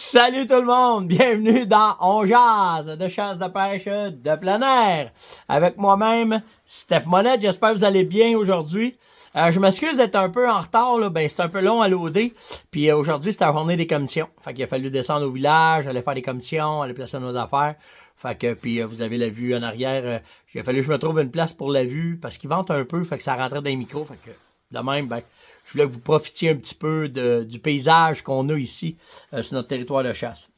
Salut tout le monde, bienvenue dans On Jase de chasse de pêche de plein air. Avec moi-même, Steph Monette, j'espère que vous allez bien aujourd'hui. Je m'excuse d'être un peu en retard, là. C'est un peu long à loader. Puis aujourd'hui, c'était la journée des commissions. Fait qu'il a fallu descendre au village, aller faire des commissions, aller placer nos affaires. Fait que, puis vous avez la vue en arrière. Il a fallu que je me trouve une place pour la vue parce qu'il vente un peu, fait que ça rentrait dans les micros. Fait que, de même, je voulais que vous profitiez un petit peu du paysage qu'on a ici sur notre territoire de chasse.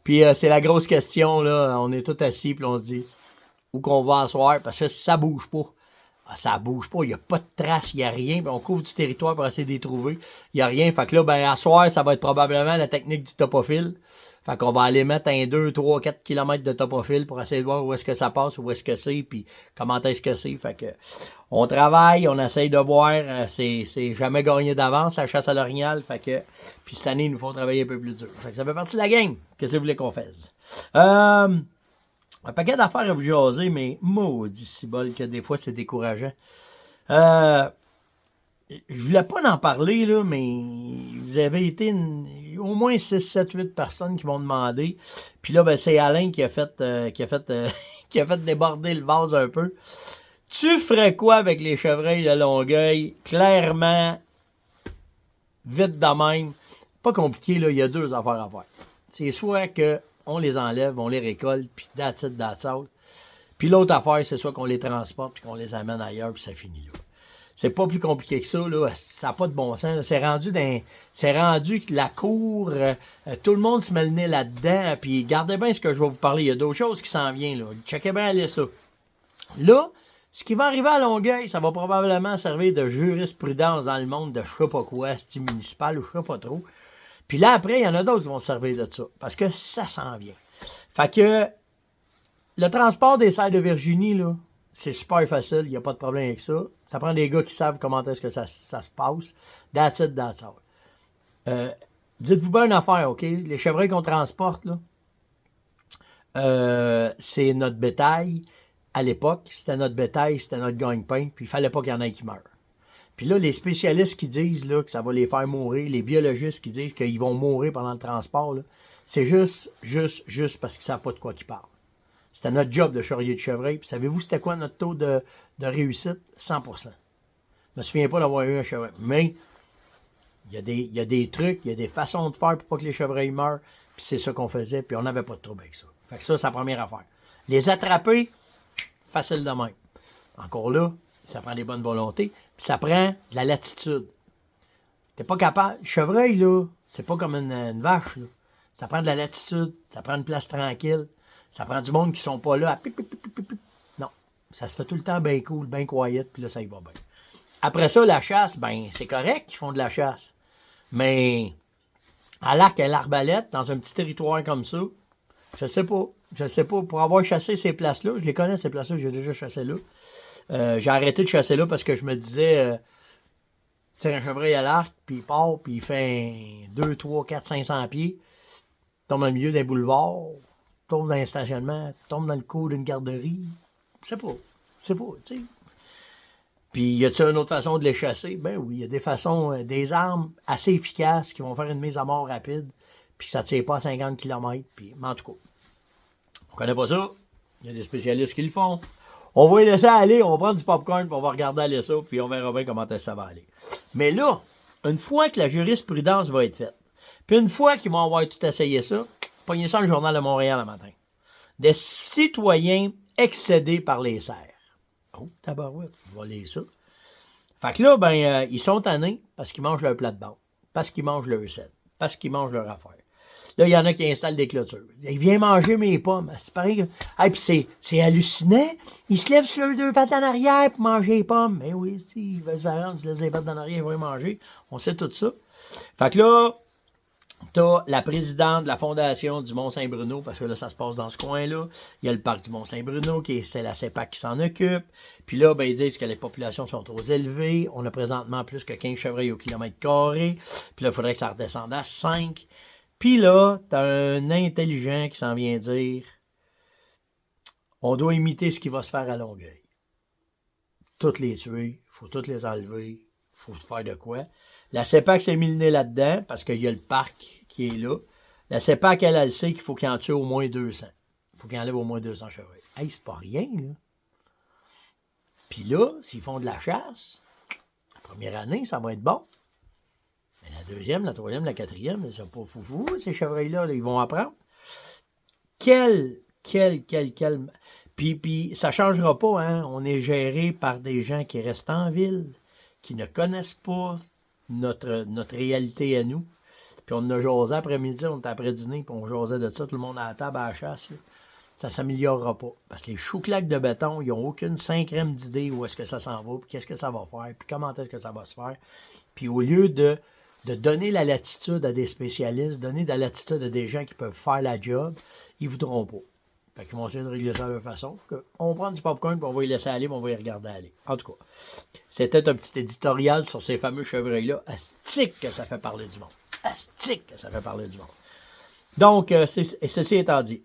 Puis c'est la grosse question, là. On est tous assis, puis on se dit où qu'on va asseoir, parce que ça bouge pas. Ça bouge pas, il n'y a pas de traces, il n'y a rien. Puis on couvre du territoire pour essayer de les trouver. Il n'y a rien. Fait que là, à soir, ça va être probablement la technique du topophile. Fait qu'on va aller mettre un 2, 3, 4 km de topophile pour essayer de voir où est-ce que ça passe, où est-ce que c'est, puis comment est-ce que c'est. Fait que on travaille, on essaye de voir. C'est jamais gagné d'avance, la chasse à l'orignal. Fait que, puis cette année, il nous faut travailler un peu plus dur. Fait que ça fait partie de la game. Qu'est-ce que vous voulez qu'on fasse? Un paquet d'affaires à vous jaser, mais maudit cibole que des fois, c'est décourageant. Je voulais pas en parler, là, mais vous avez été au moins 6, 7, 8 personnes qui m'ont demandé. Puis là, c'est Alain qui a fait qui a fait déborder le vase un peu. Tu ferais quoi avec les chevreuils de Longueuil? Clairement, vite de même. Pas compliqué, là, il y a deux affaires à faire. C'est soit que on les enlève, on les récolte, puis that's it, that's out. Puis l'autre affaire, c'est soit qu'on les transporte, puis qu'on les amène ailleurs, puis ça finit là. C'est pas plus compliqué que ça, là. Ça n'a pas de bon sens. C'est rendu que la cour, tout le monde se met le nez là-dedans. Puis gardez bien ce que je vais vous parler. Il y a d'autres choses qui s'en viennent, là. Checkez bien aller ça. Là, ce qui va arriver à Longueuil, ça va probablement servir de jurisprudence dans le monde de je sais pas quoi, style municipal ou je sais pas trop. Puis là, après, il y en a d'autres qui vont se servir de ça. Parce que ça s'en vient. Fait que le transport des cerfs de Virginie, là, c'est super facile, il n'y a pas de problème avec ça. Ça prend des gars qui savent comment est-ce que ça se passe. That's it, that's all. Dites-vous bien une affaire, OK? Les chevreuils qu'on transporte, là, c'est notre bétail. À l'époque, c'était notre bétail, c'était notre gagne-pain, puis il fallait pas qu'il y en ait qui meurent. Puis là, les spécialistes qui disent là, que ça va les faire mourir, les biologistes qui disent qu'ils vont mourir pendant le transport, là, c'est juste parce qu'ils savent pas de quoi ils parlent. C'était notre job de charrier de chevreuil. Puis savez-vous c'était quoi notre taux de réussite? 100%. Je me souviens pas d'avoir eu un chevreuil. Mais il y a des trucs, il y a des façons de faire pour pas que les chevreuils meurent. Puis c'est ça qu'on faisait. Puis on n'avait pas de trouble avec ça. Fait que ça, c'est la première affaire. Les attraper, facile de même. Encore là, ça prend des bonnes volontés. Puis ça prend de la latitude. T'es pas capable. Le chevreuil, là, c'est pas comme une vache, là. Ça prend de la latitude. Ça prend une place tranquille. Ça prend du monde qui sont pas là à pip. Non. Ça se fait tout le temps bien cool, bien quiet, puis là, ça y va bien. Après ça, la chasse, c'est correct qu'ils font de la chasse. Mais à l'arc et à l'arbalète, dans un petit territoire comme ça, je sais pas. Pour avoir chassé ces places-là, je les connais, ces places-là, j'ai déjà chassé là. J'ai arrêté de chasser là parce que je me disais, tire un chevreuil à l'arc, puis il part, puis il fait 2, 3, 4, 500 pieds, tombe dans le milieu d'un boulevard, tombe dans un stationnement, tombe dans le cours d'une garderie. C'est pas, tu sais. Puis, y a-t-il une autre façon de les chasser? Ben oui, il y a des façons, des armes assez efficaces qui vont faire une mise à mort rapide, puis ça tire pas à 50 km, puis, en tout cas, on connaît pas ça. Il y a des spécialistes qui le font. On va les laisser aller, on va prendre du popcorn, puis on va regarder aller ça, puis on verra bien comment ça va aller. Mais là, une fois que la jurisprudence va être faite, puis une fois qu'ils vont avoir tout essayé ça, pognez ça dans le Journal de Montréal le matin. Des citoyens excédés par les cerfs. Oh, tabarouette, je vais lire ça. Fait que là, ils sont tannés parce qu'ils mangent leur plat de bande, parce qu'ils mangent leur sel, parce qu'ils mangent leur affaire. Là, il y en a qui installent des clôtures. Il vient manger mes pommes. C'est pareil. Puis c'est hallucinant. Il se lève sur les deux pattes en arrière pour manger les pommes. Mais oui, si, il veut se rendre, il se lève les pattes en arrière, il va les manger. On sait tout ça. Fait que là, t'as la présidente de la fondation du Mont-Saint-Bruno, parce que là, ça se passe dans ce coin-là. Il y a le parc du Mont-Saint-Bruno, c'est la CEPAC qui s'en occupe. Puis là, ils disent que les populations sont trop élevées. On a présentement plus que 15 chevreuils au kilomètre carré. Puis là, il faudrait que ça redescende à 5. Puis là, t'as un intelligent qui s'en vient dire on doit imiter ce qui va se faire à Longueuil. Toutes les tuer, faut toutes les enlever, faut faire de quoi. La CEPAC s'est mis le nez là-dedans parce qu'il y a le parc qui est là. La CEPAC, elle sait qu'il faut qu'il en tue au moins 200. Il faut qu'il enlève au moins 200 chevreuils. Hey, c'est pas rien, là. Puis là, s'ils font de la chasse, la première année, ça va être bon. Mais la deuxième, la troisième, la quatrième, ils sont pas foufou, ces chevreuils-là, là, ils vont apprendre. Quel. Puis ça ne changera pas, hein. On est géré par des gens qui restent en ville, qui ne connaissent pas notre réalité à nous. Puis on a jasé après-midi, on était après-dîner, puis on jasait de ça, tout le monde à la table à la chasse. Là. Ça ne s'améliorera pas. Parce que les chou-claques de béton, ils n'ont aucune cinquième d'idée où est-ce que ça s'en va, puis qu'est-ce que ça va faire, puis comment est-ce que ça va se faire. Puis au lieu de donner la latitude à des spécialistes, donner de la latitude à des gens qui peuvent faire la job, ils ne voudront pas. Fait qu'ils vont essayer de régler ça de leur façon. On prend du popcorn, puis on va y laisser aller, puis on va y regarder aller. En tout cas, c'était un petit éditorial sur ces fameux chevreuils-là. Astique que ça fait parler du monde. Astique que ça fait parler du monde. Donc, ceci étant dit.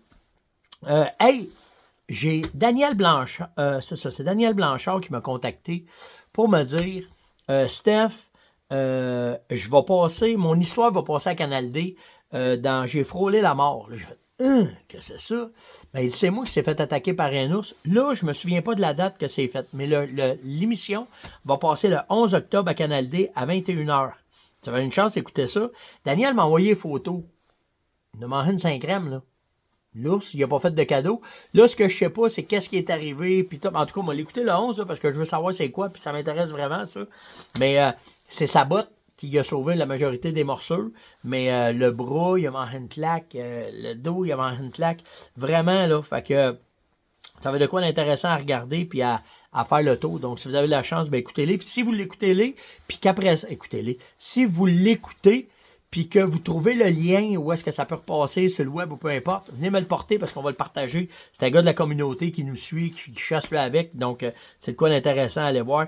Hey, j'ai Daniel Blanchard, c'est Daniel Blanchard qui m'a contacté pour me dire, Steph, je vais passer, mon histoire va passer à Canal D dans J'ai frôlé la mort. Là, j'ai fait, que c'est ça? Ben, il dit, c'est moi qui s'est fait attaquer par un ours. Là, je me souviens pas de la date que c'est fait, mais l'émission va passer le 11 octobre à Canal D à 21h. Tu avais une chance d'écouter ça. Daniel m'a envoyé une photo. Il m'a mangé une 5 crème, là. L'ours, il n'a pas fait de cadeau. Là, ce que je sais pas, c'est qu'est-ce qui est arrivé. Puis en tout cas, on va l'écouter le 11, là, parce que je veux savoir c'est quoi, puis ça m'intéresse vraiment, ça. Mais c'est sa botte qui a sauvé la majorité des morsures. Mais le bras, il a mangé une claque. Le dos, il a mangé une claque. Vraiment, là. Fait que ça va de quoi d'intéressant à regarder, puis à faire le tour. Donc, si vous avez la chance, ben écoutez-les. Puis si vous l'écoutez-les, puis qu'après ça, écoutez-les. Si vous l'écoutez, puis que vous trouvez le lien où est-ce que ça peut repasser sur le web ou peu importe, venez me le porter parce qu'on va le partager. C'est un gars de la communauté qui nous suit, qui chasse là avec. Donc, c'est de quoi d'intéressant à aller voir.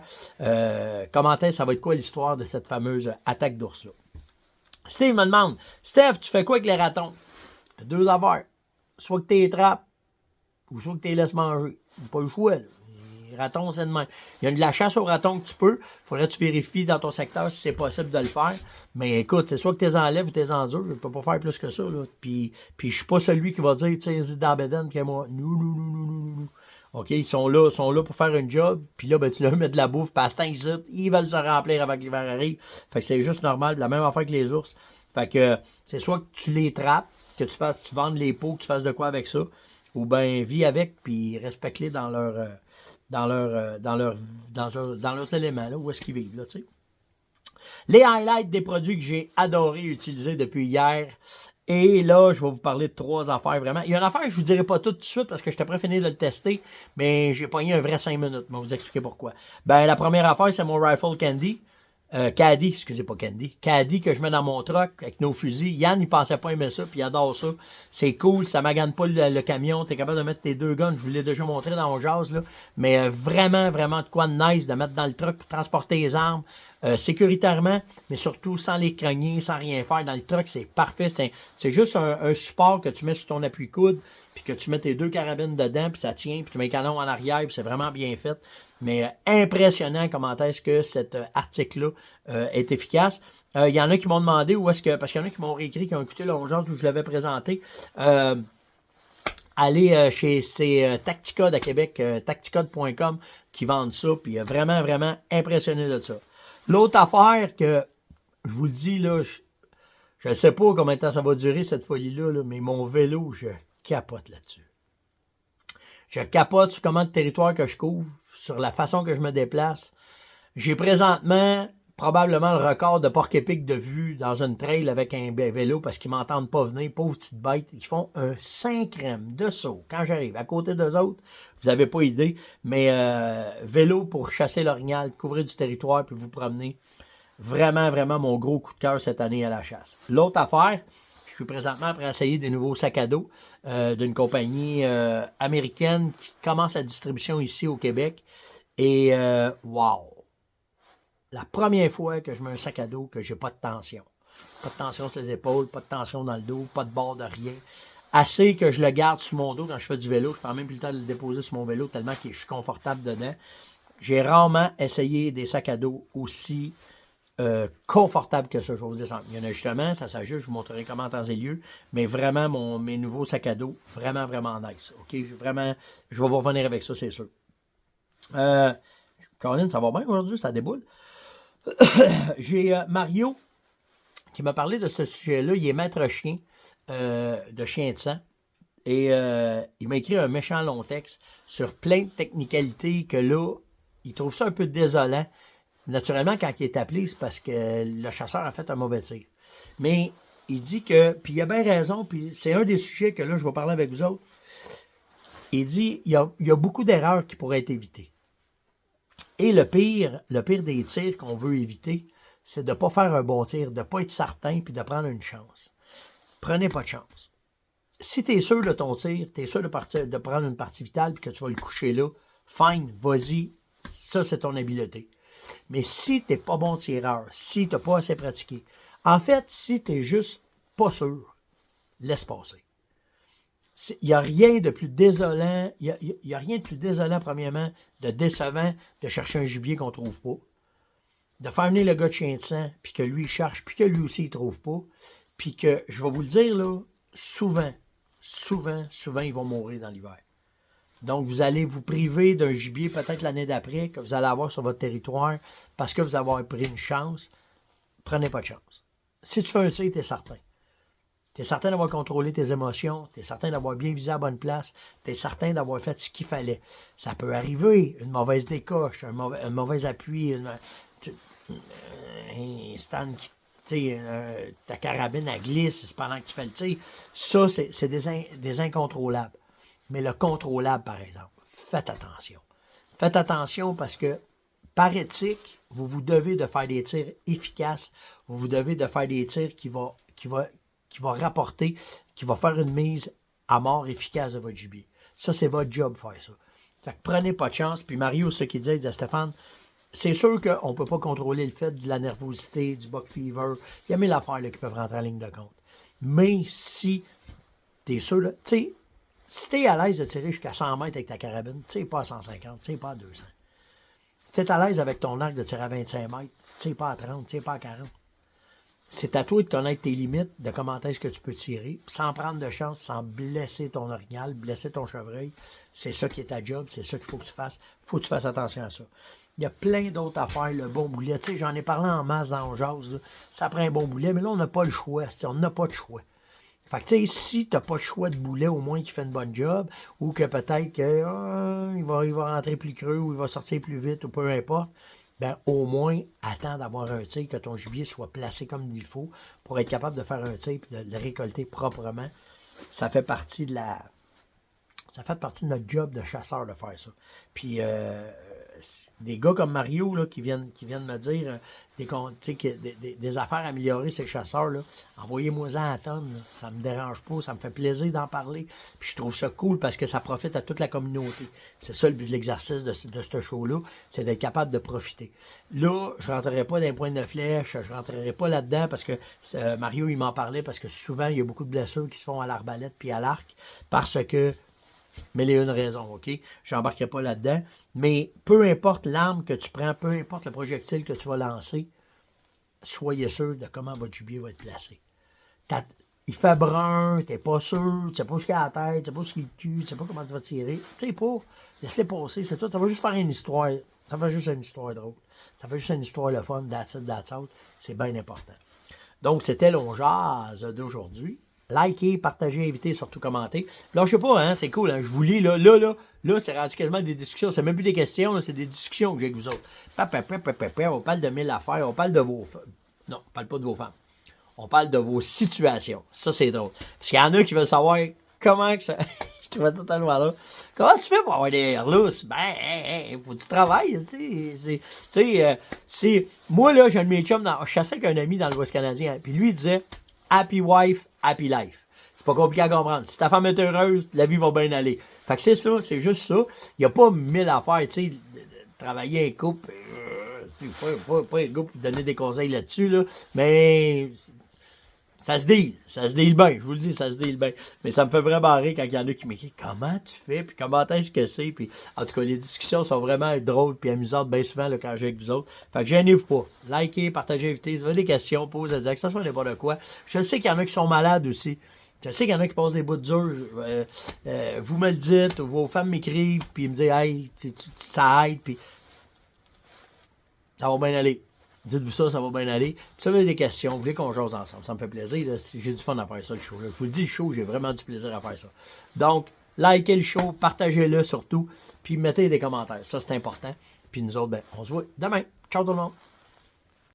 Commenter, ça va être quoi l'histoire de cette fameuse attaque d'ours-là. Steve me demande, Steph, tu fais quoi avec les ratons? Deux affaires. Soit que tu les trappes, ou soit que tu les laisses manger. Pas le choix, là. Les ratons, c'est de même. Il y a de la chasse aux ratons que tu peux. Il faudrait que tu vérifies dans ton secteur si c'est possible de le faire. Mais écoute, c'est soit que tu les enlèves ou tu les endures. Je ne peux pas faire plus que ça. Là. Puis je ne suis pas celui qui va dire, tu sais, dans Beden, que moi, nous. OK, ils sont là pour faire un job. Puis là, ben, tu leur mets de la bouffe. Puis à ce temps, ils veulent se remplir avant que l'hiver arrive. Fait que c'est juste normal. La même affaire que les ours. Fait que c'est soit que tu les trappes, que tu vendes les peaux, que tu fasses de quoi avec ça. Ou bien, vis avec, puis respecte-les dans leurs éléments, là, où est-ce qu'ils vivent, là, tu sais. Les highlights des produits que j'ai adoré utiliser depuis hier. Et là, je vais vous parler de 3 affaires, vraiment. Il y a une affaire, je ne vous dirai pas tout de suite, parce que je t'ai prêt fini de le tester, mais j'ai pogné un vrai 5 minutes. Je vais vous expliquer pourquoi. Ben, la première affaire, c'est mon Rifle Candy. Caddy, excusez pas Candy. Caddy que je mets dans mon truck avec nos fusils. Yann, il pensait pas aimer ça, puis il adore ça. C'est cool, ça magane pas le camion. T'es capable de mettre tes 2 guns. Je vous l'ai déjà montré dans mon jazz, là. Mais vraiment, vraiment de quoi de nice de mettre dans le truck pour transporter les armes. Sécuritairement, mais surtout sans les crogner, sans rien faire dans le truck, c'est parfait. C'est juste un support que tu mets sur ton appui-coude, puis que tu mets tes 2 carabines dedans, puis ça tient, puis tu mets le canon en arrière, puis c'est vraiment bien fait. Mais impressionnant comment est-ce que cet article-là est efficace. Il y en a qui m'ont demandé où est-ce que, parce qu'il y en a qui m'ont réécrit, qui ont écouté l'ongeance où je l'avais présenté. Allez chez ces Tacticode à Québec, tacticode.com, qui vendent ça, puis vraiment, vraiment impressionné de ça. L'autre affaire que, je vous le dis, là, je ne sais pas combien de temps ça va durer, cette folie-là, là, mais mon vélo, je capote là-dessus. Je capote sur comment de territoire que je couvre, sur la façon que je me déplace. J'ai présentement probablement le record de porc-épic de vue dans une trail avec un vélo parce qu'ils ne m'entendent pas venir, pauvres petites bêtes. Ils font un 5 de saut quand j'arrive. À côté d'eux autres, vous n'avez pas idée, mais vélo pour chasser l'orignal, couvrir du territoire puis vous promener. Vraiment, vraiment mon gros coup de cœur cette année à la chasse. L'autre affaire, je suis présentement pour essayer des nouveaux sacs à dos d'une compagnie américaine qui commence la distribution ici au Québec. Et wow! La première fois que je mets un sac à dos que j'ai pas de tension. Pas de tension sur les épaules, pas de tension dans le dos, pas de bord de rien. Assez que je le garde sur mon dos quand je fais du vélo. Je prends même plus le temps de le déposer sur mon vélo tellement que je suis confortable dedans. J'ai rarement essayé des sacs à dos aussi confortable que ça. Je vais vous dire ça. Il y a un ajustement, ça s'ajuste, je vous montrerai comment en temps et lieu, mais vraiment, mes nouveaux sacs à dos, vraiment, vraiment nice. OK? Vraiment, je vais vous revenir avec ça, c'est sûr. Colin, ça va bien aujourd'hui, ça déboule. J'ai Mario qui m'a parlé de ce sujet-là. Il est maître chien, de chien de sang. Et il m'a écrit un méchant long texte sur plein de technicalités que là, il trouve ça un peu désolant. Naturellement, quand il est appelé, c'est parce que le chasseur a fait un mauvais tir. Mais il dit que, puis il a bien raison, puis c'est un des sujets que là, je vais parler avec vous autres. Il dit, il y a beaucoup d'erreurs qui pourraient être évitées. Et le pire des tirs qu'on veut éviter, c'est de ne pas faire un bon tir, de ne pas être certain, puis de prendre une chance. Prenez pas de chance. Si tu es sûr de ton tir, tu es sûr de prendre une partie vitale, puis que tu vas le coucher là, fine, vas-y, ça c'est ton habileté. Mais si tu n'es pas bon tireur, si tu n'as pas assez pratiqué, en fait, si tu n'es juste pas sûr, laisse passer. Il n'y a rien de plus désolant, premièrement, de décevant de chercher un gibier qu'on ne trouve pas, de faire venir le gars de chien de sang, puis que lui il cherche, puis que lui aussi il ne trouve pas, puis que, je vais vous le dire, là, souvent, ils vont mourir dans l'hiver. Donc, vous allez vous priver d'un gibier peut-être l'année d'après que vous allez avoir sur votre territoire parce que vous avez pris une chance. Prenez pas de chance. Si tu fais un tir, tu es certain. Tu es certain d'avoir contrôlé tes émotions, tu es certain d'avoir bien visé à la bonne place, tu es certain d'avoir fait ce qu'il fallait. Ça peut arriver, une mauvaise décoche, un mauvais appui, un stand qui, ta carabine, elle glisse, c'est pendant que tu fais le tir. Ça, c'est des incontrôlables. Mais le contrôlable, par exemple, faites attention. Faites attention parce que, par éthique, vous vous devez de faire des tirs efficaces. Vous vous devez de faire des tirs qui vont rapporter, qui va faire une mise à mort efficace de votre gibier. Ça, c'est votre job, faire ça. Fait que prenez pas de chance. Puis Mario, ce qu'il disait à Stéphane, c'est sûr qu'on ne peut pas contrôler le fait de la nervosité, du buck fever. Il y a mille affaires là, qui peuvent rentrer en ligne de compte. Mais si tu es sûr, tu sais, si tu es à l'aise de tirer jusqu'à 100 mètres avec ta carabine, tire pas à 150, tire pas à 200. Si tu es à l'aise avec ton arc de tirer à 25 mètres, tire pas à 30, tire pas à 40. C'est à toi de connaître tes limites, de comment est-ce que tu peux tirer, sans prendre de chance, sans blesser ton orignal, blesser ton chevreuil. C'est ça qui est ta job, c'est ça qu'il faut que tu fasses. Il faut que tu fasses attention à ça. Il y a plein d'autres affaires, le bon boulet. Tu sais, j'en ai parlé en masse dans le jazz, là. Ça prend un bon boulet, mais là, on n'a pas le choix. On n'a pas de choix. Fait que, tu sais, si tu n'as pas le choix de boulet, au moins qui fait une bonne job, ou que peut-être qu'il va rentrer plus creux, ou il va sortir plus vite, ou peu importe, ben au moins, attends d'avoir un tir, que ton gibier soit placé comme il faut, pour être capable de faire un tir et de le récolter proprement. Ça fait partie de notre job de chasseur de faire ça. Puis, des gars comme Mario là, qui viennent me dire des affaires améliorées, ces chasseurs, envoyez-moi-en à tonne. Ça me dérange pas, ça me fait plaisir d'en parler. Puis je trouve ça cool parce que ça profite à toute la communauté. C'est ça le but de l'exercice de ce show-là, c'est d'être capable de profiter. Là, je ne rentrerai pas d'un point de flèche, je ne rentrerai pas là-dedans parce que Mario, il m'en parlait parce que souvent, il y a beaucoup de blessures qui se font à l'arbalète puis à l'arc parce que mais il y a une raison, OK? Je n'embarquerai pas là-dedans. Mais peu importe l'arme que tu prends, peu importe le projectile que tu vas lancer, soyez sûr de comment votre gibier va être placé. Il fait brun, tu n'es pas sûr, tu ne sais pas ce qu'il y a à la tête, tu ne sais pas ce qu'il y a le cul, tu ne sais pas comment tu vas tirer. Tu sais pas, laisse-les passer, c'est tout. Ça va juste faire une histoire. Ça fait juste une histoire drôle. Ça fait juste une histoire le fun, that's it. C'est bien important. Donc, c'était l'On-Jazz d'aujourd'hui. Likez, partagez, invitez, surtout commentez. Là, je sais pas, hein, c'est cool, hein, je vous lis, là, c'est rendu quasiment des discussions, c'est même plus des questions, là, c'est des discussions que j'ai avec vous autres. On parle de 1000 affaires, on parle de vos femmes. Non, on parle pas de vos femmes. On parle de vos situations. Ça, c'est drôle. Parce qu'il y en a qui veulent savoir comment que ça... je trouvais ça tellement drôle. Comment tu fais pour avoir des airs lousses? Ben, faut du travail, tu sais. Moi, là, j'ai un de mes chums, je chassais avec un ami dans l'Ouest canadien, puis lui, il disait « Happy wife, happy life ». C'est pas compliqué à comprendre. Si ta femme est heureuse, la vie va bien aller. Fait que c'est ça, c'est juste ça. Il n'y a pas 1000 affaires, tu sais, de travailler un couple. Pas un gars pour vous donner des conseils là-dessus, là. Mais Ça se deal bien, je vous le dis, ça se deal bien. Mais ça me fait vraiment rire quand il y en a qui m'écrivent comment tu fais, puis comment est-ce que c'est, puis en tout cas, les discussions sont vraiment drôles puis amusantes bien souvent là, quand j'ai avec vous autres. Fait que gênez-vous pas. Likez, partagez, invitez, si vous avez des questions, posez-les, que ça soit n'importe quoi. Je sais qu'il y en a qui sont malades aussi. Je sais qu'il y en a qui passent des bouts durs. Vous me le dites, vos femmes m'écrivent, puis ils me disent hey, ça aide, puis ça va bien aller. Dites-vous ça va bien aller. Puis si vous avez des questions, vous voulez qu'on jase ensemble, ça me fait plaisir. Là, j'ai du fun à faire ça, le show. Là. Je vous le dis, le show, j'ai vraiment du plaisir à faire ça. Donc, likez le show, partagez-le surtout, puis mettez des commentaires. Ça, c'est important. Puis nous autres, ben, on se voit demain. Ciao tout le monde.